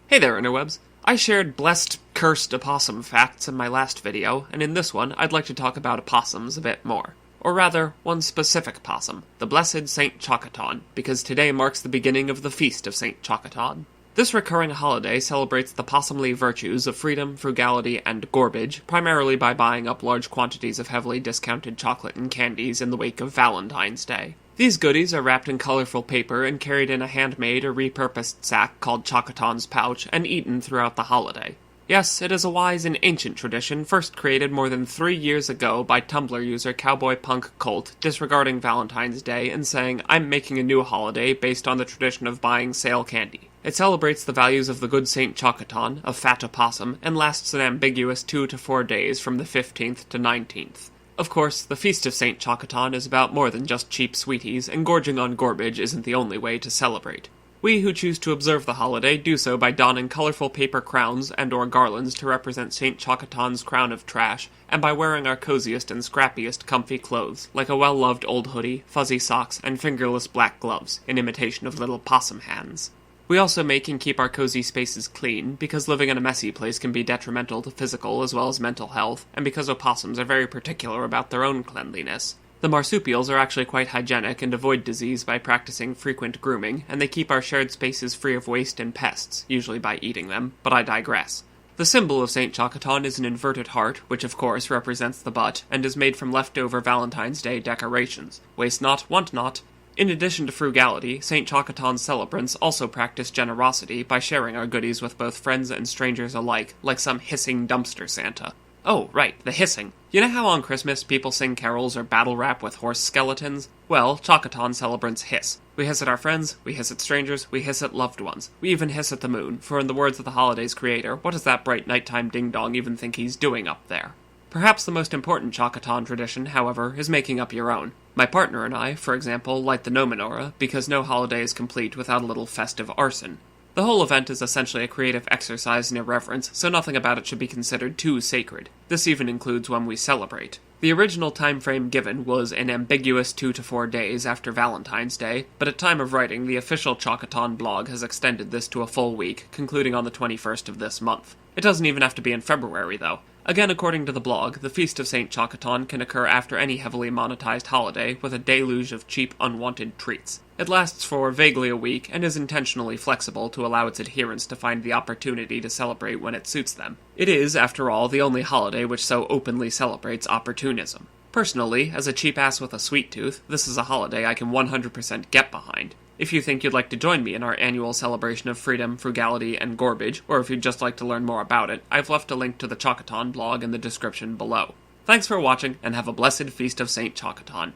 Hey there, interwebs. I shared blessed, cursed opossum facts in my last video, and in this one, I'd like to talk about opossums a bit more. Or rather, one specific possum, the blessed St. Chocoton, because today marks the beginning of the feast of St. Chocoton. This recurring holiday celebrates the possumly virtues of freedom, frugality, and gorbage, primarily by buying up large quantities of heavily discounted chocolate and candies in the wake of Valentine's Day. These goodies are wrapped in colorful paper and carried in a handmade or repurposed sack called Chocoton's pouch and eaten throughout the holiday. Yes, it is a wise and ancient tradition first created more than 3 years ago by Tumblr user CowboyPunkColt, disregarding Valentine's Day and saying, "I'm making a new holiday based on the tradition of buying sale candy." It celebrates the values of the good St. Chocoton, a fat opossum, and lasts an ambiguous 2 to 4 days from the 15th to 19th. Of course, the Feast of St. Chocoton is about more than just cheap sweeties, and gorging on gorbage isn't the only way to celebrate. We who choose to observe the holiday do so by donning colorful paper crowns and or garlands to represent St. Chocoton's crown of trash, and by wearing our coziest and scrappiest comfy clothes, like a well-loved old hoodie, fuzzy socks, and fingerless black gloves, in imitation of little possum hands. We also make and keep our cozy spaces clean, because living in a messy place can be detrimental to physical as well as mental health, and because opossums are very particular about their own cleanliness. The marsupials are actually quite hygienic and avoid disease by practicing frequent grooming, and they keep our shared spaces free of waste and pests, usually by eating them, but I digress. The symbol of St. Chocoton is an inverted heart, which of course represents the butt, and is made from leftover Valentine's Day decorations. Waste not, want not. In addition to frugality, St. Chocoton's celebrants also practice generosity by sharing our goodies with both friends and strangers alike, like some hissing dumpster Santa. Oh, right, the hissing. You know how on Christmas people sing carols or battle rap with horse skeletons? Well, Chocoton celebrants hiss. We hiss at our friends, we hiss at strangers, we hiss at loved ones. We even hiss at the moon, for in the words of the holiday's creator, what does that bright nighttime ding-dong even think he's doing up there? Perhaps the most important Chocoton tradition, however, is making up your own. My partner and I, for example, light the no menorah, because no holiday is complete without a little festive arson. The whole event is essentially a creative exercise in irreverence, so nothing about it should be considered too sacred. This even includes when we celebrate. The original time frame given was an ambiguous 2 to 4 days after Valentine's Day, but at time of writing, the official Chocoton blog has extended this to a full week, concluding on the 21st of this month. It doesn't even have to be in February, though. Again, according to the blog, the Feast of St. Chocoton can occur after any heavily monetized holiday, with a deluge of cheap, unwanted treats. It lasts for vaguely a week, and is intentionally flexible to allow its adherents to find the opportunity to celebrate when it suits them. It is, after all, the only holiday which so openly celebrates opportunism. Personally, as a cheap ass with a sweet tooth, this is a holiday I can 100% get behind. If you think you'd like to join me in our annual celebration of freedom, frugality, and gorbage, or if you'd just like to learn more about it, I've left a link to the Chocoton blog in the description below. Thanks for watching, and have a blessed Feast of St. Chocoton.